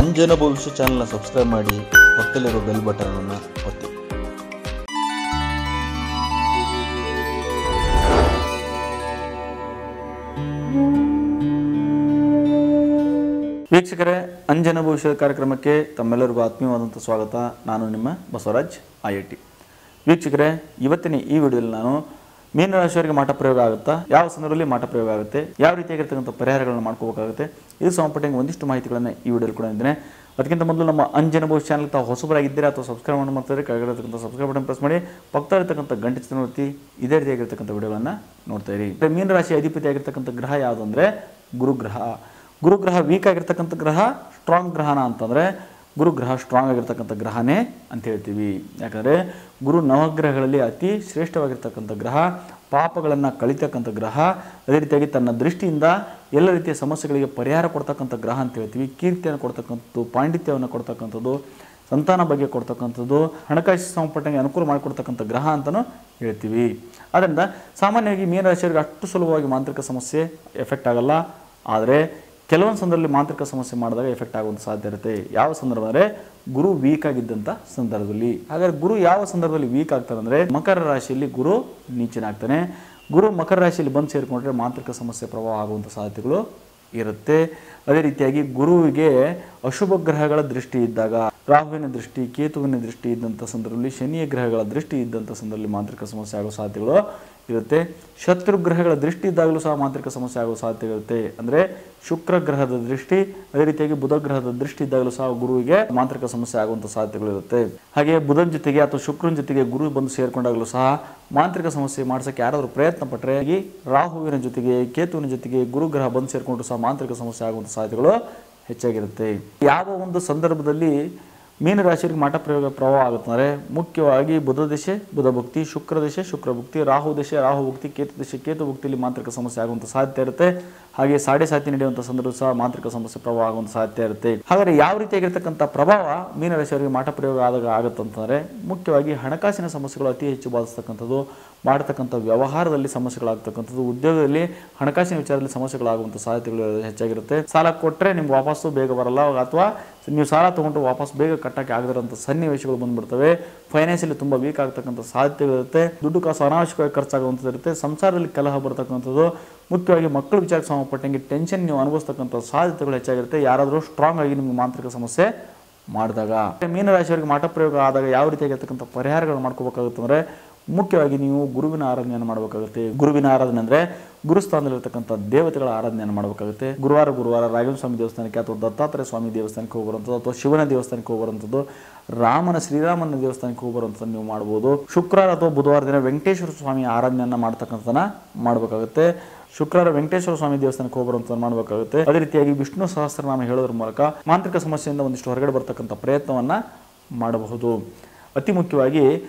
ಅಂಜನ ಭವಿಷ್ಯ ಚಾನಲ್ನ ಸಬ್ಸ್ಕ್ರೈಬ್ ಮಾಡಿ, ಪಕ್ಕದಲ್ಲಿರೋ ಬೆಲ್ ಬಟನ್ ಅನ್ನು ಒತ್ತಿ. ವೀಕ್ಷಕರೇ, ಅಂಜನ ಭವಿಷ್ಯದ ಕಾರ್ಯಕ್ರಮಕ್ಕೆ ತಮ್ಮೆಲ್ಲರಿಗೂ ಆತ್ಮೀಯವಾದಂಥ ಸ್ವಾಗತ. ನಾನು ನಿಮ್ಮ ಬಸವರಾಜ್ IIT. ವೀಕ್ಷಕರೇ, ಇವತ್ತಿನ ಈ ವಿಡಿಯೋದಲ್ಲಿ ನಾನು ಮೀನರಾಶಿಯವರಿಗೆ ಮಾಟ ಪ್ರಯೋಗ ಆಗುತ್ತಾ, ಯಾವ ಸಂದರ್ಭದಲ್ಲಿ ಮಾಟ ಪ್ರಯೋಗ ಆಗುತ್ತೆ, ಯಾವ ರೀತಿಯಾಗಿರ್ತಕ್ಕಂಥ ಪರಿಹಾರಗಳನ್ನು ಮಾಡ್ಕೋಬೇಕಾಗುತ್ತೆ, ಇದು ಸಂಬಂಧಪಟ್ಟಂಗೆ ಒಂದಿಷ್ಟು ಮಾಹಿತಿಗಳನ್ನು ಈ ವಿಡಿಯೋದಲ್ಲಿ ಕೂಡ ಇದ್ದೇನೆ. ಅದಕ್ಕಿಂತ ಮೊದಲು ನಮ್ಮ ಅಂಜನ ಭವಿಷ್ಯ ಚಾನಲ್ ತಾವು ಹೊಸಬರಾಗಿದ್ದೀರಾ ಅಥವಾ ಸಬ್ಸ್ಕ್ರೈಬ್ ಮಾಡಿ ಮಾಡ್ತಾರೆ, ಕೆಳಗಿರತಕ್ಕಂಥ ಸಬ್ಸ್ಕ್ರೈಬ್ ಬಟನ್ ಪ್ರೆಸ್ ಮಾಡಿ, ಪಕ್ಕದಲ್ಲಿರ್ತಕ್ಕಂಥ ಗಂಟೆ ಚಿತ್ರ ನೋಡ್ತಿ ಇದೇ ರೀತಿಯಾಗಿರ್ತಕ್ಕಂಥ ವಿಡಿಯೋಗಳನ್ನು ನೋಡ್ತಾ ಇರಿ. ಮೀನರಾಶಿ ಅಧಿಪತಿಯಾಗಿರ್ತಕ್ಕಂಥ ಗ್ರಹ ಯಾವುದು ಅಂದರೆ ಗುರುಗ್ರಹ. ಗುರುಗ್ರಹ ವೀಕ್ ಆಗಿರ್ತಕ್ಕಂಥ ಗ್ರಹ, ಸ್ಟ್ರಾಂಗ್ ಗ್ರಹನ ಅಂತಂದರೆ ಗುರುಗ್ರಹ ಸ್ಟ್ರಾಂಗ್ ಆಗಿರ್ತಕ್ಕಂಥ ಗ್ರಹನೇ ಅಂತ ಹೇಳ್ತೀವಿ. ಯಾಕಂದರೆ ಗುರು ನವಗ್ರಹಗಳಲ್ಲಿ ಅತಿ ಶ್ರೇಷ್ಠವಾಗಿರ್ತಕ್ಕಂಥ ಗ್ರಹ, ಪಾಪಗಳನ್ನು ಕಳಿತಕ್ಕಂಥ ಗ್ರಹ, ಅದೇ ರೀತಿಯಾಗಿ ತನ್ನ ದೃಷ್ಟಿಯಿಂದ ಎಲ್ಲ ರೀತಿಯ ಸಮಸ್ಯೆಗಳಿಗೆ ಪರಿಹಾರ ಕೊಡ್ತಕ್ಕಂಥ ಗ್ರಹ ಅಂತ ಹೇಳ್ತೀವಿ. ಕೀರ್ತಿಯನ್ನು ಕೊಡ್ತಕ್ಕಂಥದ್ದು, ಪಾಂಡಿತ್ಯವನ್ನು ಕೊಡ್ತಕ್ಕಂಥದ್ದು, ಸಂತಾನ ಬಗ್ಗೆ ಕೊಡ್ತಕ್ಕಂಥದ್ದು, ಹಣಕಾಸು ಸಂಪಟ್ಟಂಗೆ ಅನುಕೂಲ ಮಾಡಿಕೊಡ್ತಕ್ಕಂಥ ಗ್ರಹ ಅಂತಲೂ ಹೇಳ್ತೀವಿ. ಆದ್ದರಿಂದ ಸಾಮಾನ್ಯವಾಗಿ ಮೀನರಾಶಿಯವರಿಗೆ ಅಷ್ಟು ಸುಲಭವಾಗಿ ಮಾಂತ್ರಿಕ ಸಮಸ್ಯೆ ಎಫೆಕ್ಟ್ ಆಗಲ್ಲ. ಆದರೆ ಕೆಲವೊಂದು ಸಂದರ್ಭದಲ್ಲಿ ಮಾಂತ್ರಿಕ ಸಮಸ್ಯೆ ಮಾಡಿದಾಗ ಎಫೆಕ್ಟ್ ಆಗುವಂಥ ಸಾಧ್ಯ ಇರುತ್ತೆ. ಯಾವ ಸಂದರ್ಭ ಅಂದರೆ ಗುರು ವೀಕ್ ಆಗಿದ್ದಂಥ ಸಂದರ್ಭದಲ್ಲಿ. ಹಾಗಾದರೆ ಗುರು ಯಾವ ಸಂದರ್ಭದಲ್ಲಿ ವೀಕ್ ಆಗ್ತಾನೆ ಅಂದರೆ ಮಕರ ರಾಶಿಯಲ್ಲಿ ಗುರು ನೀಚನಾಗ್ತಾನೆ. ಗುರು ಮಕರ ರಾಶಿಯಲ್ಲಿ ಬಂದು ಸೇರಿಕೊಂಡ್ರೆ ಮಾಂತ್ರಿಕ ಸಮಸ್ಯೆ ಪ್ರಭಾವ ಆಗುವಂಥ ಸಾಧ್ಯತೆಗಳು ಇರುತ್ತೆ. ಅದೇ ರೀತಿಯಾಗಿ ಗುರುವಿಗೆ ಅಶುಭ ಗ್ರಹಗಳ ದೃಷ್ಟಿ ಇದ್ದಾಗ, ರಾಹುವಿನ ದೃಷ್ಟಿ, ಕೇತುವಿನ ದೃಷ್ಟಿ ಇದ್ದಂಥ ಸಂದರ್ಭದಲ್ಲಿ, ಶನಿಯ ಗ್ರಹಗಳ ದೃಷ್ಟಿ ಇದ್ದಂಥ ಸಂದರ್ಭದಲ್ಲಿ ಮಾಂತ್ರಿಕ ಸಮಸ್ಯೆ ಆಗೋ ಸಾಧ್ಯತೆಗಳು ಇರುತ್ತೆ. ಶತ್ರು ಗ್ರಹಗಳ ದೃಷ್ಟಿ ಇದ್ದಾಗಲೂ ಸಹ ಮಾಂತ್ರಿಕ ಸಮಸ್ಯೆ ಆಗೋ ಸಾಧ್ಯತೆ ಇರುತ್ತೆ. ಅಂದರೆ ಶುಕ್ರ ಗ್ರಹದ ದೃಷ್ಟಿ, ಅದೇ ರೀತಿಯಾಗಿ ಬುಧ ಗ್ರಹದ ದೃಷ್ಟಿ ಇದ್ದಾಗಲೂ ಸಹ ಗುರುವಿಗೆ ಮಾಂತ್ರಿಕ ಸಮಸ್ಯೆ ಆಗುವಂಥ ಸಾಧ್ಯತೆಗಳು ಇರುತ್ತೆ. ಹಾಗೆ ಬುಧನ ಜೊತೆಗೆ ಅಥವಾ ಶುಕ್ರನ ಜೊತೆಗೆ ಗುರು ಬಂದು ಸೇರ್ಕೊಂಡಾಗಲೂ ಸಹ ಮಾಂತ್ರಿಕ ಸಮಸ್ಯೆ ಮಾಡ್ಸೋಕ್ಕೆ ಯಾರಾದರೂ ಪ್ರಯತ್ನ ಪಟ್ಟರೆ, ರಾಹುವಿನ ಜೊತೆಗೆ ಕೇತುವಿನ ಜೊತೆಗೆ ಗುರು ಗ್ರಹ ಬಂದು ಸೇರಿಕೊಂಡ್ರು ಸಹ ಮಾಂತ್ರಿಕ ಸಮಸ್ಯೆ ಆಗುವಂಥ ಸಾಧ್ಯತೆಗಳು ಹೆಚ್ಚಾಗಿರುತ್ತೆ. ಯಾವ ಒಂದು ಸಂದರ್ಭದಲ್ಲಿ ಮೀನರಾಶಿಯವರಿಗೆ ಮಾಟ ಪ್ರಯೋಗ ಪ್ರಭಾವ ಆಗುತ್ತಂದರೆ ಮುಖ್ಯವಾಗಿ ಬುಧ ದಶೆ ಬುಧ ಭಕ್ತಿ, ಶುಕ್ರ ದಶೆ ಶುಕ್ರ ಭಕ್ತಿ, ರಾಹು ದಶೆ ರಾಹು ಭಕ್ತಿ, ಕೇತು ದಶೆ ಕೇತು ಭಕ್ತಿಯಲ್ಲಿ ಮಾಂತ್ರಿಕ ಸಮಸ್ಯೆ ಆಗುವಂಥ ಸಾಧ್ಯತೆ ಇರುತ್ತೆ. ಹಾಗೆ ಸಾಡೆ ಸಾತಿ ನಡೆಯುವಂಥ ಸಂದರ್ಭ ಸಹ ಮಾಂತ್ರಿಕ ಸಮಸ್ಯೆ ಪ್ರಭಾವ ಆಗುವಂಥ ಸಾಧ್ಯತೆ ಇರುತ್ತೆ. ಹಾಗಾದರೆ ಯಾವ ರೀತಿಯಾಗಿರ್ತಕ್ಕಂಥ ಪ್ರಭಾವ ಮೀನರಾಶಿಯವರಿಗೆ ಮಾಟ ಪ್ರಯೋಗ ಆದಾಗ ಆಗುತ್ತಂತಂದರೆ ಮುಖ್ಯವಾಗಿ ಹಣಕಾಸಿನ ಸಮಸ್ಯೆಗಳು ಅತಿ ಹೆಚ್ಚು ಬಾಧಿಸ್ತಕ್ಕಂಥದ್ದು, ಮಾಡತಕ್ಕಂಥ ವ್ಯವಹಾರದಲ್ಲಿ ಸಮಸ್ಯೆಗಳಾಗ್ತಕ್ಕಂಥದ್ದು, ಉದ್ಯೋಗದಲ್ಲಿ ಹಣಕಾಸಿನ ವಿಚಾರದಲ್ಲಿ ಸಮಸ್ಯೆಗಳಾಗುವಂಥ ಸಾಧ್ಯತೆಗಳು ಹೆಚ್ಚಾಗಿರುತ್ತೆ. ಸಾಲ ಕೊಟ್ಟರೆ ನಿಮ್ಗೆ ವಾಪಸ್ಸು ಬೇಗ ಬರಲ್ಲ, ಅಥವಾ ನೀವು ಸಾಲ ತೊಗೊಂಡು ವಾಪಸ್ ಬೇಗ ಕಟ್ಟಕ್ಕೆ ಆಗದಿರೋಂಥ ಸನ್ನಿವೇಶಗಳು ಬಂದುಬಿಡ್ತವೆ. ಫೈನಾನ್ಷಿಯಲಿ ತುಂಬ ವೀಕ್ ಆಗ್ತಕ್ಕಂಥ ಸಾಧ್ಯತೆಗಳಿರುತ್ತೆ. ದುಡ್ಡು ಕಾಸು ಅನಾವಶ್ಯಕವಾಗಿ ಖರ್ಚಾಗುವಂಥದ್ದು ಇರುತ್ತೆ. ಸಂಸಾರದಲ್ಲಿ ಕಲಹ ಬರ್ತಕ್ಕಂಥದ್ದು, ಮುಖ್ಯವಾಗಿ ಮಕ್ಕಳ ವಿಚಾರಕ್ಕೆ ಸಂಬಂಧಪಟ್ಟಂಗೆ ಟೆನ್ಷನ್ ನೀವು ಅನುಭವಿಸ್ತಕ್ಕಂಥ ಸಾಧ್ಯತೆಗಳು ಹೆಚ್ಚಾಗಿರುತ್ತೆ. ಯಾರಾದರೂ ಸ್ಟ್ರಾಂಗ್ ಆಗಿ ನಿಮ್ಗೆ ಮಾಂತ್ರಿಕ ಸಮಸ್ಯೆ ಮಾಡಿದಾಗ. ಮೀನರಾಶಿಯವರಿಗೆ ಮಾಟ ಪ್ರಯೋಗ ಆದಾಗ ಯಾವ ರೀತಿಯಾಗಿರ್ತಕ್ಕಂಥ ಪರಿಹಾರಗಳು ಮಾಡ್ಕೋಬೇಕಾಗುತ್ತೆ ಅಂದರೆ ಮುಖ್ಯವಾಗಿ ನೀವು ಗುರುವಿನ ಆರಾಧನೆಯನ್ನು ಮಾಡಬೇಕಾಗುತ್ತೆ. ಗುರುವಿನ ಆರಾಧನೆ ಅಂದರೆ ಗುರುಸ್ಥಾನದಲ್ಲಿರ್ತಕ್ಕಂಥ ದೇವತೆಗಳ ಆರಾಧನೆಯನ್ನು ಮಾಡಬೇಕಾಗುತ್ತೆ. ಗುರುವಾರ ರಾಘವೇಂದ್ರ ಸ್ವಾಮಿ ದೇವಸ್ಥಾನಕ್ಕೆ ಅಥವಾ ದತ್ತಾತ್ರೇಯ ಸ್ವಾಮಿ ದೇವಸ್ಥಾನಕ್ಕೆ ಹೋಗುವಂಥದ್ದು, ಅಥವಾ ಶಿವನ ದೇವಸ್ಥಾನಕ್ಕೆ ಹೋಗುವಂಥದ್ದು, ಶ್ರೀರಾಮನ ದೇವಸ್ಥಾನಕ್ಕೆ ಹೋಗುವಂಥದ್ದು ನೀವು ಮಾಡ್ಬೋದು. ಶುಕ್ರವಾರ ಅಥವಾ ಬುಧವಾರ ದಿನ ವೆಂಕಟೇಶ್ವರ ಸ್ವಾಮಿ ಆರಾಧನೆಯನ್ನು ಮಾಡ್ತಕ್ಕಂಥದ್ದನ್ನ ಮಾಡಬೇಕಾಗುತ್ತೆ. ಶುಕ್ರವಾರ ವೆಂಕಟೇಶ್ವರ ಸ್ವಾಮಿ ದೇವಸ್ಥಾನಕ್ಕೆ ಹೋಗುವಂಥದ್ದು ಮಾಡಬೇಕಾಗುತ್ತೆ. ಅದೇ ರೀತಿಯಾಗಿ ವಿಷ್ಣು ಸಹಸ್ರನಾಮ ಹೇಳೋದ್ರ ಮೂಲಕ ಮಾಂತ್ರಿಕ ಸಮಸ್ಯೆಯಿಂದ ಒಂದಿಷ್ಟು ಹೊರಗಡೆ ಬರ್ತಕ್ಕಂಥ ಪ್ರಯತ್ನವನ್ನು ಮಾಡಬಹುದು. ಅತಿ ಮುಖ್ಯವಾಗಿ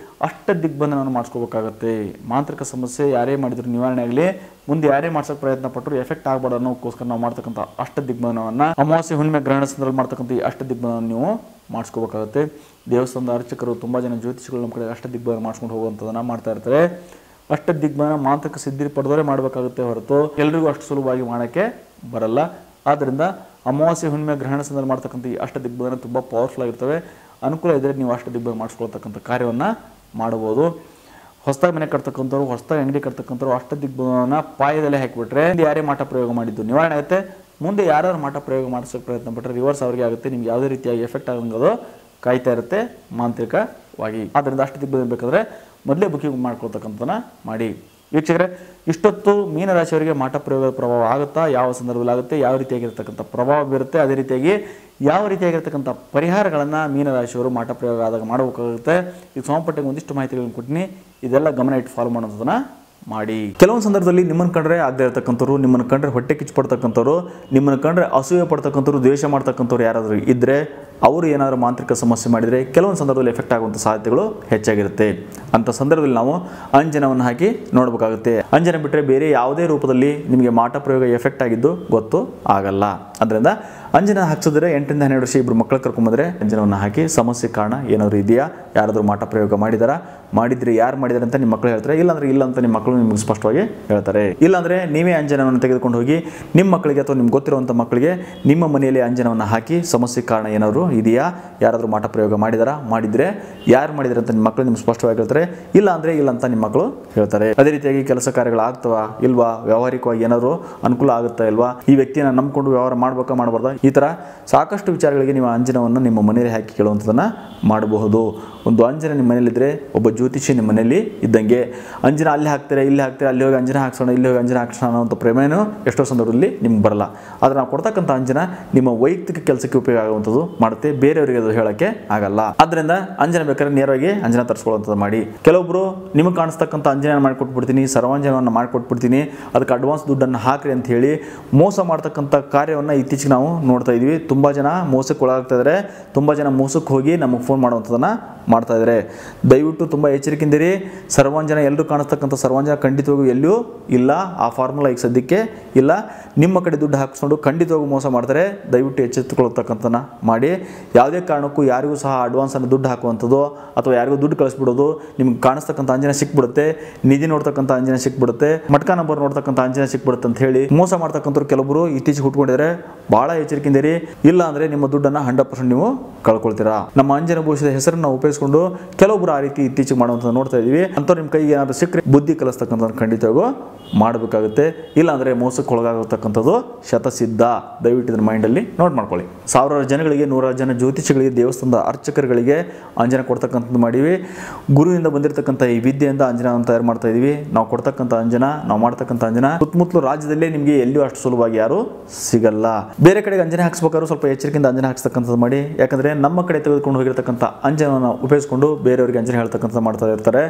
ಅಷ್ಟ ದಿಗ್ಬಂಧನವನ್ನು ಮಾಡಿಸ್ಕೋಬೇಕಾಗತ್ತೆ. ಮಾಂತ್ರಿಕ ಸಮಸ್ಯೆ ಯಾರೇ ಮಾಡಿದ್ರು ನಿವಾರಣೆ ಆಗಲಿ, ಮುಂದೆ ಯಾರೇ ಮಾಡ್ಸೋಕೆ ಪ್ರಯತ್ನ ಪಟ್ಟರು ಎಫೆಕ್ಟ್ ಆಗಬಾರ್ದು ಅನ್ನೋಕ್ಕೋಸ್ಕರ ನಾವು ಮಾಡ್ತಕ್ಕಂಥ ಅಷ್ಟ ದಿಗ್ಬಂಧನವನ್ನು, ಅಮಾವಾಸ್ಯೆ ಹುಣ್ಣಿಮೆ ಗ್ರಹಣ ಸಂದರ್ಭ ಮಾಡ್ತಕ್ಕಂಥ ಈ ಅಷ್ಟ ದಿಗ್ಬಂಧನ ನೀವು ಮಾಡಿಸ್ಕೋಬೇಕಾಗುತ್ತೆ. ದೇವಸ್ಥಾನದ ಅರ್ಚಕರು ತುಂಬ ಜನ ಜ್ಯೋತಿಷಿಗಳು ನಮ್ಮ ಕಡೆ ಅಷ್ಟ ದಿಗ್ಬಂಧನ ಮಾಡಿಸ್ಕೊಂಡು ಹೋಗುವಂಥದ್ದನ್ನು ಮಾಡ್ತಾ ಇರ್ತಾರೆ. ಅಷ್ಟ ದಿಗ್ಬಂಧನ ಮಾಂತ್ರಿಕ ಸಿದ್ಧಿ ಪಡೆದವರೇ ಮಾಡಬೇಕಾಗುತ್ತೆ ಹೊರತು ಎಲ್ರಿಗೂ ಅಷ್ಟು ಸುಲಭವಾಗಿ ಮಾಡೋಕ್ಕೆ ಬರಲ್ಲ. ಆದ್ದರಿಂದ ಅಮಾವಾಸ್ಯೆ ಹುಣ್ಣಿಮೆ ಗ್ರಹಣ ಸಂದರ್ಭ ಮಾಡ್ತಕ್ಕಂಥ ಈ ಅಷ್ಟ ದಿಗ್ಬಂಧನ ತುಂಬ ಪವರ್ಫುಲ್ ಆಗಿರ್ತವೆ. ಅನುಕೂಲ ಇದ್ದರೆ ನೀವು ಅಷ್ಟ ದಿಗ್ಬಂಧನ ಮಾಡಿಸ್ಕೊಳ್ತಕ್ಕಂಥ ಕಾರ್ಯವನ್ನು ಮಾಡ್ಬೋದು. ಹೊಸದಾಗಿ ಮನೆ ಕಟ್ತಕ್ಕಂಥವ್ರು, ಹೊಸದಾಗಿ ಅಂಗಡಿ ಕಟ್ತಕ್ಕಂಥವ್ರು ಅಷ್ಟ ದಿಗ್ಬಂಧನ ಪಾಯದಲ್ಲೇ ಹಾಕಿಬಿಟ್ರೆ ಯಾರೇ ಮಾಟ ಪ್ರಯೋಗ ಮಾಡಿದ್ದು ನಿವಾರಣೆ ಆಗುತ್ತೆ. ಮುಂದೆ ಯಾರು ಮಾಟ ಪ್ರಯೋಗ ಮಾಡಿಸೋಕೆ ಪ್ರಯತ್ನ ಪಟ್ಟರೆ ರಿವರ್ಸ್ ಅವರಿಗೆ ಆಗುತ್ತೆ. ನಿಮ್ಗೆ ಯಾವುದೇ ರೀತಿಯಾಗಿ ಎಫೆಕ್ಟ್ ಆಗಂಗದು ಕಾಯ್ತಾ ಇರುತ್ತೆ ಮಾಂತ್ರಿಕವಾಗಿ. ಆದ್ದರಿಂದ ಅಷ್ಟ ದಿಗ್ಬಂಧನ ಬೇಕಾದರೆ ಮೊದಲೇ ಬುಕಿಂಗ್ ಮಾಡ್ಕೊಳ್ತಕ್ಕಂಥದ್ದನ್ನ ಮಾಡಿ. ವೀಕ್ಷಕರೇ, ಇಷ್ಟೊತ್ತು ಮೀನರಾಶಿಯವರಿಗೆ ಮಾಟ ಪ್ರಯೋಗದ ಪ್ರಭಾವ ಆಗುತ್ತಾ, ಯಾವ ಸಂದರ್ಭದಲ್ಲಿ ಆಗುತ್ತೆ, ಯಾವ ರೀತಿಯಾಗಿರ್ತಕ್ಕಂಥ ಪ್ರಭಾವ ಬೀರುತ್ತೆ, ಅದೇ ರೀತಿಯಾಗಿ ಯಾವ ರೀತಿಯಾಗಿರ್ತಕ್ಕಂಥ ಪರಿಹಾರಗಳನ್ನು ಮೀನರಾಶಿಯವರು ಮಾಟ ಪ್ರಯೋಗ ಆದಾಗ ಮಾಡಬೇಕಾಗುತ್ತೆ. ಈಗ ಸಂಬಂಧಪಟ್ಟ ಒಂದಿಷ್ಟು ಮಾಹಿತಿಗಳನ್ನು ಕೊಟ್ಟಿನಿ. ಇದೆಲ್ಲ ಗಮನ ಇಟ್ಟು ಫಾಲೋ ಮಾಡೋದನ್ನು ಮಾಡಿ. ಕೆಲವೊಂದು ಸಂದರ್ಭದಲ್ಲಿ ನಿಮ್ಮನ್ನು ಕಂಡ್ರೆ ಆಗದೆ ಇರತಕ್ಕಂಥವ್ರು, ನಿಮ್ಮನ್ನು ಕಂಡ್ರೆ ಹೊಟ್ಟೆ ಕಿಚ್ಚು ಪಡ್ತಕ್ಕಂಥವ್ರು, ನಿಮ್ಮನ್ನು ಕಂಡ್ರೆ ಅಸೂಯೆ ಪಡ್ತಕ್ಕಂಥವ್ರು, ದ್ವೇಷ ಮಾಡ್ತಕ್ಕಂಥವ್ರು ಯಾರಾದರೂ ಇದ್ದರೆ ಅವರು ಏನಾದರೂ ಮಾಂತ್ರಿಕ ಸಮಸ್ಯೆ ಮಾಡಿದರೆ ಕೆಲವೊಂದು ಸಂದರ್ಭದಲ್ಲಿ ಎಫೆಕ್ಟ್ ಆಗುವಂಥ ಸಾಧ್ಯತೆಗಳು ಹೆಚ್ಚಾಗಿರುತ್ತೆ. ಅಂಥ ಸಂದರ್ಭದಲ್ಲಿ ನಾವು ಅಂಜನವನ್ನು ಹಾಕಿ ನೋಡಬೇಕಾಗುತ್ತೆ. ಅಂಜನ ಬಿಟ್ಟರೆ ಬೇರೆ ಯಾವುದೇ ರೂಪದಲ್ಲಿ ನಿಮಗೆ ಮಾಟ ಪ್ರಯೋಗ ಎಫೆಕ್ಟ್ ಆಗಿದ್ದು ಗೊತ್ತು ಆಗಲ್ಲ. ಅದರಿಂದ ಅಂಜನ ಹಾಕ್ಸಿದ್ರೆ 8ರಿಂದ 12 ವರ್ಷ ಇಬ್ಬರು ಮಕ್ಕಳು ಕರ್ಕೊಂಬಂದರೆ ಅಂಜನವನ್ನು ಹಾಕಿ ಸಮಸ್ಯೆ ಕಾರಣ ಏನಾದರೂ ಇದೆಯಾ, ಯಾರಾದರೂ ಮಾಟ ಪ್ರಯೋಗ ಮಾಡಿದಾರಾ, ಮಾಡಿದರೆ ಯಾರು ಮಾಡಿದಾರೆ ಅಂತ ನಿಮ್ಮ ಮಕ್ಕಳು ಹೇಳ್ತಾರೆ. ಇಲ್ಲಾಂದರೆ ಇಲ್ಲ ಅಂತ ನಿಮ್ಮ ಮಕ್ಕಳು ನಿಮಗೆ ಸ್ಪಷ್ಟವಾಗಿ ಹೇಳ್ತಾರೆ. ಇಲ್ಲಾಂದರೆ ನೀವೇ ಅಂಜನವನ್ನು ತೆಗೆದುಕೊಂಡು ಹೋಗಿ ನಿಮ್ಮ ಮಕ್ಕಳಿಗೆ ಅಥವಾ ನಿಮ್ಗೆ ಗೊತ್ತಿರುವಂಥ ಮಕ್ಕಳಿಗೆ ನಿಮ್ಮ ಮನೆಯಲ್ಲಿ ಅಂಜನವನ್ನು ಹಾಕಿ ಸಮಸ್ಯೆ ಕಾರಣ ಏನಾದರೂ ಇದೆಯಾ, ಯಾರಾದರೂ ಮಾಟ ಪ್ರಯೋಗ ಮಾಡಿದಾರಾ, ಮಾಡಿದರೆ ಯಾರು ಮಾಡಿದಾರೆ ಅಂತ ನಿಮ್ಮ ಮಕ್ಕಳು ನಿಮ್ಗೆ ಸ್ಪಷ್ಟವಾಗಿ ಹೇಳ್ತಾರೆ. ಇಲ್ಲ ಅಂದರೆ ಇಲ್ಲ ಅಂತ ನಿಮ್ಮ ಮಕ್ಕಳು ಹೇಳ್ತಾರೆ. ಅದೇ ರೀತಿಯಾಗಿ ಕೆಲಸ ಕಾರ್ಯಗಳು ಆಗ್ತವಾ ಇಲ್ವಾ, ವ್ಯಾವಹಾರಿಕವಾಗಿ ಏನಾದರೂ ಅನುಕೂಲ ಆಗುತ್ತಾ ಇಲ್ವಾ, ಈ ವ್ಯಕ್ತಿಯನ್ನು ನಂಬಿಕೊಂಡು ವ್ಯವಹಾರ ಮಾಡಬೇಕಾ ಮಾಡಬಾರ್ದಾ, ಈ ಥರ ಸಾಕಷ್ಟು ವಿಚಾರಗಳಿಗೆ ನೀವು ಅಂಜನವನ್ನು ನಿಮ್ಮ ಮನೆಯಲ್ಲಿ ಹಾಕಿ ಕೇಳುವಂಥದ್ದನ್ನು ಮಾಡಬಹುದು. ಒಂದು ಅಂಜನ ನಿಮ್ಮ ಮನೆಯಲ್ಲಿದ್ದರೆ ಒಬ್ಬ ಜ್ಯೋತಿಷಿ ನಿಮ್ಮ ಮನೆಯಲ್ಲಿ ಇದ್ದಂಗೆ. ಅಂಜನ ಅಲ್ಲಿ ಹಾಕ್ತಾರೆ ಇಲ್ಲಿ ಹಾಕ್ತಾರೆ, ಅಲ್ಲಿ ಹೋಗಿ ಅಂಜನ ಹಾಕ್ಸೋಣ ಇಲ್ಲಿ ಹೋಗಿ ಅಂಜನ ಹಾಕ್ಸೋಣ ಅನ್ನೋಂಥ ಪ್ರೇಮೇನೂ ಎಷ್ಟೋ ಸಂದರ್ಭದಲ್ಲಿ ನಿಮ್ಗೆ ಬರಲ್ಲ. ಆದರೆ ನಾವು ಕೊಡ್ತಕ್ಕಂಥ ಅಂಜನ ನಿಮ್ಮ ವೈಯಕ್ತಿಕ ಕೆಲಸಕ್ಕೆ ಉಪಯೋಗ ಆಗುವಂಥದ್ದು ಮಾಡುತ್ತೆ, ಬೇರೆಯವರಿಗೆ ಅದು ಹೇಳೋಕ್ಕೆ ಆಗಲ್ಲ. ಆದ್ದರಿಂದ ಅಂಜನ ಬೇಕಾದ್ರೆ ನೇರವಾಗಿ ಅಂಜನ ತರಿಸ್ಕೊಳ್ಳುವಂಥದ್ದು ಮಾಡಿ. ಕೆಲವೊಬ್ಬರು ನಿಮಗೆ ಕಾಣಿಸ್ತಕ್ಕಂಥ ಅಂಜನ ಮಾಡಿಕೊಟ್ಬಿಡ್ತೀನಿ, ಸರ್ವಾಂಜನವನ್ನು ಮಾಡಿಕೊಟ್ಬಿಡ್ತೀನಿ, ಅದಕ್ಕೆ ಅಡ್ವಾನ್ಸ್ ದುಡ್ಡನ್ನು ಹಾಕ್ರಿ ಅಂತ ಹೇಳಿ ಮೋಸ ಮಾಡ್ತಕ್ಕಂಥ ಕಾರ್ಯವನ್ನು ಇತ್ತೀಚೆಗೆ ನಾವು ನೋಡ್ತಾ ಇದ್ವಿ. ತುಂಬ ಜನ ಮೋಸಕ್ಕೆ ಒಳಗಾಗ್ತಾ ಇದ್ದಾರೆ, ತುಂಬ ಜನ ಮೋಸಕ್ಕೆ ಹೋಗಿ ನಮಗೆ ಫೋನ್ ಮಾಡುವಂಥದ್ದನ್ನು ಮಾಡ್ತಾ ಇದ್ದಾರೆ. ದಯವಿಟ್ಟು ತುಂಬ ಎಚ್ಚರಿಕೆಯಿಂದಿರಿ. ಸರ್ವಾಂಜನ ಎಲ್ಲರೂ ಕಾಣಿಸ್ತಕ್ಕಂಥ ಸರ್ವಾಂಜನ ಖಂಡಿತವಾಗೂ ಎಲ್ಲೂ ಇಲ್ಲ. ಆ ಫಾರ್ಮುಲಾ ಈಗ ಸದ್ಯಕ್ಕೆ ಇಲ್ಲ. ನಿಮ್ಮ ಕಡೆ ದುಡ್ಡು ಹಾಕಿಸ್ಕೊಂಡು ಖಂಡಿತವಾಗೂ ಮೋಸ ಮಾಡ್ತಾರೆ. ದಯವಿಟ್ಟು ಎಚ್ಚೆತ್ತುಕೊಳ್ಳತಕ್ಕಂಥನ ಮಾಡಿ. ಯಾವುದೇ ಕಾರಣಕ್ಕೂ ಯಾರಿಗೂ ಸಹ ಅಡ್ವಾನ್ಸನ್ನು ದುಡ್ಡು ಹಾಕುವಂಥದ್ದು ಅಥವಾ ಯಾರಿಗೂ ದುಡ್ಡು ಕಳಿಸ್ಬಿಡೋದು, ನಿಮ್ಗೆ ಕಾಣಿಸ್ತಕ್ಕಂಥ ಅಂಜನ ಸಿಕ್ಬಿಡುತ್ತೆ, ನಿಧಿ ನೋಡ್ತಕ್ಕಂಥ ಅಂಜನ ಸಿಕ್ಬಿಡುತ್ತೆ, ಮಟ್ಕ ನಂಬರ್ ನೋಡ್ತಕ್ಕಂಥ ಅಂಜನ ಸಿಕ್ಬಿಡುತ್ತೆ ಅಂತ ಹೇಳಿ ಮೋಸ ಮಾಡ್ತಕ್ಕಂಥವ್ರು ಕೆಲವರು ಇತ್ತೀಚೆಗೆ ಹುಟ್ಕೊಂಡಿದ್ದಾರೆ. ಭಾಳ ಎಚ್ಚರಿಕೆಯಿಂದಿರಿ. ಇಲ್ಲ ಅಂದರೆ ನಿಮ್ಮ ದುಡ್ಡನ್ನು 100% ನೀವು ಕಳ್ಕೊಳ್ತೀರಾ. ನಮ್ಮ ಅಂಜನ ಭವಿಷ್ಯದ ಹೆಸರನ್ನು ನಾವು ಉಪಯೋಗಿಸಿಕೊಂಡು ಕೆಲವೊಬ್ಬರು ಆ ರೀತಿ ಇತ್ತೀಚೆಗೆ ಮಾಡುವಂಥ ನೋಡ್ತಾ ಇದ್ದೀವಿ. ಅಂಥವ್ರು ನಿಮ್ಮ ಕೈಗೆ ಏನಾದರೂ ಸಿಕ್ಕರೆ ಬುದ್ಧಿ ಕಲಿಸ್ತಕ್ಕಂಥ ಖಂಡಿತವಾಗೂ ಮಾಡಬೇಕಾಗುತ್ತೆ. ಇಲ್ಲಾಂದರೆ ಮೋಸಕ್ಕೆ ಒಳಗಾಗತಕ್ಕಂಥದ್ದು ಶತಸಿದ್ಧ. ದಯವಿಟ್ಟು ಇದನ್ನು ಮೈಂಡಲ್ಲಿ ನೋಟ್ ಮಾಡ್ಕೊಳ್ಳಿ. ಸಾವಿರಾರು ಜನಗಳಿಗೆ, ನೂರಾರು ಜನ ಜ್ಯೋತಿಷಿಗಳಿಗೆ, ದೇವಸ್ಥಾನದ ಅರ್ಚಕರುಗಳಿಗೆ ಅಂಜನ ಕೊಡ್ತಕ್ಕಂಥದ್ದು ಮಾಡಿವಿ. ಗುರುವಿನಿಂದ ಬಂದಿರತಕ್ಕಂಥ ಈ ವಿದ್ಯೆಯಿಂದ ಅಂಜನವನ್ನು ತಯಾರು ಮಾಡ್ತಾ ಇದ್ದೀವಿ. ನಾವು ಕೊಡ್ತಕ್ಕಂಥ ಅಂಜನ, ನಾವು ಮಾಡ್ತಕ್ಕಂಥ ಅಂಜನ ಸುತ್ತಮುತ್ತಲು ರಾಜ್ಯದಲ್ಲೇ ನಿಮಗೆ ಎಲ್ಲಿಯೂ ಅಷ್ಟು ಸುಲಭವಾಗಿ ಯಾರು ಸಿಗಲ್ಲ. ಬೇರೆ ಕಡೆಗೆ ಅಂಜನ ಹಾಕ್ಸ್ಬೇಕಾದ್ರೂ ಸ್ವಲ್ಪ ಎಚ್ಚರಿಕೆಯಿಂದ ಅಂಜನ ಹಾಕ್ಸ್ತಕ್ಕಂಥದ್ದು ಮಾಡಿ. ಯಾಕಂದರೆ ನಮ್ಮ ಕಡೆ ತೆಗೆದುಕೊಂಡು ಹೋಗಿರ್ತಕ್ಕಂಥ ಅಂಜನವನ್ನು ಉಪಯೋಗಿಸಿಕೊಂಡು ಬೇರೆಯವರಿಗೆ ಅಂಜನ ಹೇಳ್ತಕ್ಕಂಥ ಮಾಡ್ತಾ ಇರ್ತಾರೆ.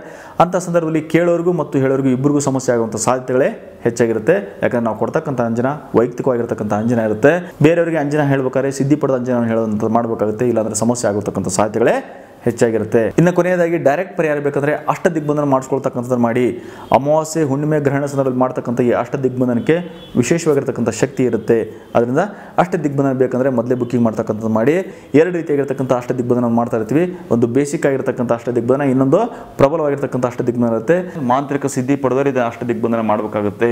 ಅಂಥ ಸಂದರ್ಭದಲ್ಲಿ ಕೇಳೋರಿಗೂ ಮತ್ತು ಹೇಳೋರಿಗೂ ಇಬ್ಬರಿಗೂ ಸಮಸ್ಯೆ ಆಗುವಂಥ ಸಾಧ್ಯತೆಗಳೇ ಹೆಚ್ಚಾಗಿರುತ್ತೆ. ಯಾಕಂದರೆ ನಾವು ಕೊಡ್ತಕ್ಕಂಥ ಅಂಜನ ವೈಯಕ್ತಿಕವಾಗಿರ್ತಕ್ಕಂಥ ಅಂಜನ ಇರುತ್ತೆ. ಬೇರೆಯವರಿಗೆ ಅಂಜನ ಹೇಳ್ಬೇಕಾದ್ರೆ ಸಿದ್ಧಿ ಪಡೆದ ಅಂಜನ ಹೇಳೋದಂಥ ಮಾಡಬೇಕಾಗುತ್ತೆ. ಇಲ್ಲಾಂದರೆ ಸಮಸ್ಯೆ ಆಗುತ್ತಕ್ಕಂಥ ಸಾಧ್ಯತೆಗಳೇ ಹೆಚ್ಚಾಗಿರುತ್ತೆ. ಇನ್ನು ಕೊನೆಯದಾಗಿ ಡೈರೆಕ್ಟ್ ಪರಿಹಾರ ಬೇಕಂದರೆ ಅಷ್ಟ ದಿಗ್ಬಂಧನ ಮಾಡಿಸ್ಕೊಳ್ತಕ್ಕಂಥದ್ದು ಮಾಡಿ. ಅಮಾವಾಸ್ಯೆ, ಹುಣ್ಣಿಮೆ, ಗ್ರಹಣ ಸಂದರ್ಭದಲ್ಲಿ ಮಾಡ್ತಕ್ಕಂಥ ಈ ಅಷ್ಟ ದಿಗ್ಬಂಧನಕ್ಕೆ ವಿಶೇಷವಾಗಿರ್ತಕ್ಕಂಥ ಶಕ್ತಿ ಇರುತ್ತೆ. ಅದರಿಂದ ಅಷ್ಟ ದಿಗ್ಬಂಧನ ಬೇಕಂದರೆ ಮೊದಲೇ ಬುಕ್ಕಿಂಗ್ ಮಾಡ್ತಕ್ಕಂಥದ್ದು ಮಾಡಿ. 2 ರೀತಿಯಾಗಿರ್ತಕ್ಕಂಥ ಅಷ್ಟ ದಿಗ್ಬಂಧನ ಮಾಡ್ತಾ ಇರ್ತೀವಿ. ಒಂದು ಬೇಸಿಕ್ ಆಗಿರ್ತಕ್ಕಂಥ ಅಷ್ಟ ದಿಗ್ಬಂಧನ, ಇನ್ನೊಂದು ಪ್ರಬಲವಾಗಿರ್ತಕ್ಕಂಥ ಅಷ್ಟ ದಿಗ್ಬಂಧನ ಇರುತ್ತೆ. ಮಾಂತ್ರಿಕ ಸಿದ್ಧಿ ಪಡೆದವರು ಇದು ಅಷ್ಟ ದಿಗ್ಬಂಧನ ಮಾಡಬೇಕಾಗುತ್ತೆ.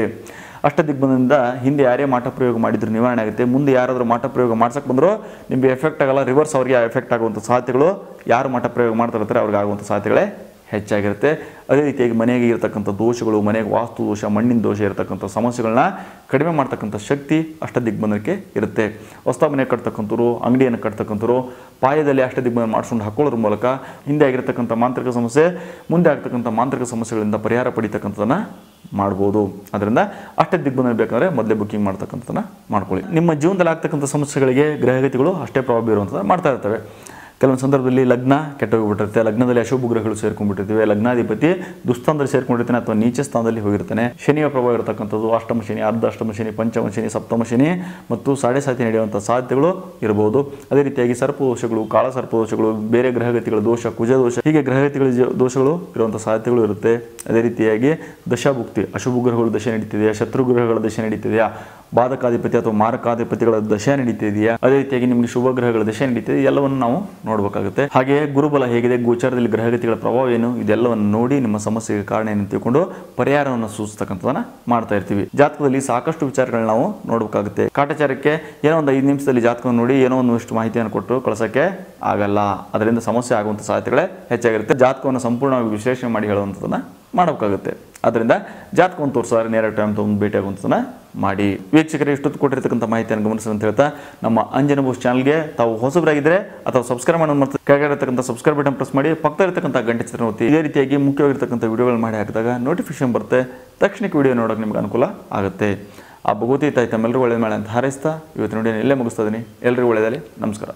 ಅಷ್ಟ ದಿಗ್ಬಂಧನದಿಂದ ಹಿಂದೆ ಯಾರೇ ಮಾಟ ಪ್ರಯೋಗ ಮಾಡಿದ್ರು ನಿವಾರಣೆ ಆಗುತ್ತೆ. ಮುಂದೆ ಯಾರಾದರೂ ಮಾಟ ಪ್ರಯೋಗ ಮಾಡ್ಸಕ್ಕೆ ಬಂದರೂ ನಿಮಗೆ ಎಫೆಕ್ಟ್ ಆಗಲ್ಲ, ರಿವರ್ಸ್ ಅವರಿಗೆ ಎಫೆಕ್ಟ್ ಆಗುವಂಥ ಸಾಧ್ಯತೆಗಳು, ಯಾರು ಮಾಟ ಪ್ರಯೋಗ ಮಾಡ್ತಿರ್ತಾರೆ ಅವ್ರಿಗೆ ಆಗುವಂಥ ಸಾಧ್ಯತೆಗಳೇ ಹೆಚ್ಚಾಗಿರುತ್ತೆ. ಅದೇ ರೀತಿಯಾಗಿ ಮನೆಗೆ ಇರತಕ್ಕಂಥ ದೋಷಗಳು, ಮನೆಗೆ ವಾಸ್ತು ದೋಷ, ಮಣ್ಣಿನ ದೋಷ ಇರತಕ್ಕಂಥ ಸಮಸ್ಯೆಗಳನ್ನ ಕಡಿಮೆ ಮಾಡ್ತಕ್ಕಂಥ ಶಕ್ತಿ ಅಷ್ಟ ದಿಗ್ಬಂಧನಕ್ಕೆ ಇರುತ್ತೆ. ಹೊಸ ಮನೆ ಕಟ್ತಕ್ಕಂಥವ್ರು, ಅಂಗಡಿಯನ್ನು ಕಟ್ತಕ್ಕಂಥವ್ರು ಪಾಯದಲ್ಲಿ ಅಷ್ಟ ದಿಗ್ಬಂಧನ ಮಾಡಿಸ್ಕೊಂಡು ಹಾಕೊಳ್ಳೋದ್ರ ಮೂಲಕ ಹಿಂದೆ ಆಗಿರ್ತಕ್ಕಂಥ ಮಾಂತ್ರಿಕ ಸಮಸ್ಯೆ, ಮುಂದೆ ಆಗ್ತಕ್ಕಂಥ ಮಾಂತ್ರಿಕ ಸಮಸ್ಯೆಗಳಿಂದ ಪರಿಹಾರ ಪಡಿತಕ್ಕಂಥದ್ದನ್ನು ಮಾಡ್ಬೋದು. ಅದರಿಂದ ಅಷ್ಟ ದಿಗ್ಬಂಧನ ಬೇಕಂದರೆ ಮೊದಲೇ ಬುಕ್ಕಿಂಗ್ ಮಾಡ್ತಕ್ಕಂಥದ್ದನ್ನು ಮಾಡ್ಕೊಳ್ಳಿ. ನಿಮ್ಮ ಜೀವನದಲ್ಲಿ ಆಗ್ತಕ್ಕಂಥ ಸಮಸ್ಯೆಗಳಿಗೆ ಗ್ರಹಗತಿಗಳು ಅಷ್ಟೇ ಪ್ರಭಾವ ಬೀರುವಂಥದ್ದು ಮಾಡ್ತಾ ಇರ್ತವೆ. ಕೆಲವೊಂದು ಸಂದರ್ಭದಲ್ಲಿ ಲಗ್ನ ಕೆಟ್ಟೋಗಿಬಿಟ್ಟಿರುತ್ತೆ, ಲಗ್ನದಲ್ಲಿ ಅಶುಭ ಗ್ರಹಗಳು ಸೇರ್ಕೊಂಡ್ಬಿಟ್ಟಿರ್ತೀವಿ, ಲಗ್ನಾಧಿಪತಿ ದುಸ್ಥಾನದಲ್ಲಿ ಸೇರ್ಕೊಂಡಿರ್ತಾನೆ ಅಥವಾ ನೀಚ ಸ್ಥಾನದಲ್ಲಿ ಹೋಗಿರ್ತಾನೆ. ಶನಿಯ ಪ್ರಭಾವ ಇರತಕ್ಕಂಥದ್ದು, ಅಷ್ಟಮ ಶನಿ, ಅರ್ಧ ಅಷ್ಟಮ ಶನಿ, ಪಂಚಮ ಶನಿ, ಸಪ್ತಮ ಶನಿ ಮತ್ತು ಸಾಡೆ ಸಾತಿ ನಡೆಯುವಂಥ ಸಾಧ್ಯತೆಗಳು ಇರಬಹುದು. ಅದೇ ರೀತಿಯಾಗಿ ಸರ್ಪದೋಷಗಳು, ಕಾಳ ಸರ್ಪದೋಷಗಳು, ಬೇರೆ ಗ್ರಹಗತಿಗಳ ದೋಷ, ಕುಜ ದೋಷ, ಹೀಗೆ ಗ್ರಹಗತಿಗಳ ದೋಷಗಳು ಇರುವಂಥ ಸಾಧ್ಯತೆಗಳು ಇರುತ್ತೆ. ಅದೇ ರೀತಿಯಾಗಿ ದಶಾಭುಕ್ತಿ, ಅಶುಭ ಗ್ರಹಗಳು ದಶೆ ನಡೀತಿದೆಯಾ, ಶತ್ರು ಗ್ರಹಗಳ ದಶೆ ನಡೀತಿದೆಯಾ, ಬಾಧಕಾಧಿಪತಿ ಅಥವಾ ಮಾರಕಾಧಿಪತಿಗಳ ದಶೆ ನಡೀತಿದೆಯಾ, ಅದೇ ರೀತಿಯಾಗಿ ನಿಮಗೆ ಶುಭ ಗ್ರಹಗಳ ದಶೆ ನಡೀತಿದೆ, ಎಲ್ಲವನ್ನು ನಾವು ನೋಡಬೇಕಾಗುತ್ತೆ. ಹಾಗೆ ಗುರುಬಲ ಹೇಗಿದೆ, ಗೋಚಾರದಲ್ಲಿ ಗ್ರಹಗತಿಗಳ ಪ್ರಭಾವ ಏನು, ಇದೆಲ್ಲವನ್ನು ನೋಡಿ ನಿಮ್ಮ ಸಮಸ್ಯೆಗೆ ಕಾರಣ ಏನು ತಿಳ್ಕೊಂಡು ಪರಿಹಾರವನ್ನು ಸೂಚಿಸ್ತಕ್ಕಂಥದನ್ನ ಮಾಡ್ತಾ ಇರ್ತೀವಿ. ಜಾತಕದಲ್ಲಿ ಸಾಕಷ್ಟು ವಿಚಾರಗಳನ್ನ ನಾವು ನೋಡಬೇಕಾಗುತ್ತೆ. ಕಾಟಾಚಾರಕ್ಕೆ ಏನೋ ಒಂದು 5 ನಿಮಿಷದಲ್ಲಿ ಜಾತಕವನ್ನು ನೋಡಿ ಏನೋ ಒಂದಷ್ಟು ಮಾಹಿತಿಯನ್ನು ಕೊಟ್ಟು ಕಳಿಸೋಕ್ಕೆ ಆಗಲ್ಲ. ಅದರಿಂದ ಸಮಸ್ಯೆ ಆಗುವಂಥ ಸಾಧ್ಯತೆಗಳೇ ಹೆಚ್ಚಾಗಿರುತ್ತೆ. ಜಾತಕವನ್ನು ಸಂಪೂರ್ಣವಾಗಿ ವಿಶ್ಲೇಷಣೆ ಮಾಡಿ ಹೇಳುವಂಥದ್ದನ್ನು ಮಾಡಬೇಕಾಗುತ್ತೆ. ಅದರಿಂದ ಜಾತಕವನ್ನು ತೋರಿಸಿದ್ರೆ ನೇರ ಟೈಮ್ ತೊಗೊಂಡು ಭೇಟಿ ಆಗುವಂಥದ್ದನ್ನ ಮಾಡಿ. ವೀಕ್ಷಕರೇ, ಇಷ್ಟೊತ್ತು ಕೊಟ್ಟಿರ್ತಕ್ಕಂಥ ಮಾಹಿತಿಯನ್ನು ಗಮನಿಸಿ ಅಂತ ಹೇಳ್ತಾ ನಮ್ಮ ಅಂಜನ ಭವಿಷ್ಯ ಚಾನಲ್ಗೆ ತಾವು ಹೊಸಬರಾಗಿದ್ದರೆ ಅಥವಾ ಸಬ್ಸ್ಕ್ರೈಬ್ ಮಾಡೋದು ಮತ್ತು ಕೆಳಗಿರತಕ್ಕಂಥ ಸಬ್ಸ್ಕ್ರೈಬ್ ಬಟನ್ ಪ್ರೆಸ್ ಮಾಡಿ, ಪಕ್ಕದ ಇರತಕ್ಕಂಥ ಗಂಟೆ ಚಿತ್ರ ಒತ್ತಿ. ಇದೇ ರೀತಿಯಾಗಿ ಮುಖ್ಯವಾಗಿರ್ತಕ್ಕಂಥ ವಿಡಿಯೋಗಳು ಮಾಡಿ ಹಾಕಿದಾಗ ನೋಟಿಫಿಕೇಶನ್ ಬರುತ್ತೆ, ತಕ್ಷಣಕ್ಕೆ ವಿಡಿಯೋ ನೋಡೋಕೆ ನಿಮ್ಗೆ ಅನುಕೂಲ ಆಗುತ್ತೆ. ಆ ಭಗವತಿ ತಾಯಿ ತಮ್ಮೆಲ್ಲರೂ ಒಳ್ಳೆಯ ಮಾಡಿ ಅಂತ ಹಾರೈಸ್ತಾ ಇವತ್ತು ನೋಡಿ ಇಲ್ಲೇ ಮುಗಿಸ್ತಾ ಇದ್ದೀನಿ. ಎಲ್ಲರಿಗೂ ಒಳ್ಳೆಯದಾಗಲಿ. ನಮಸ್ಕಾರ.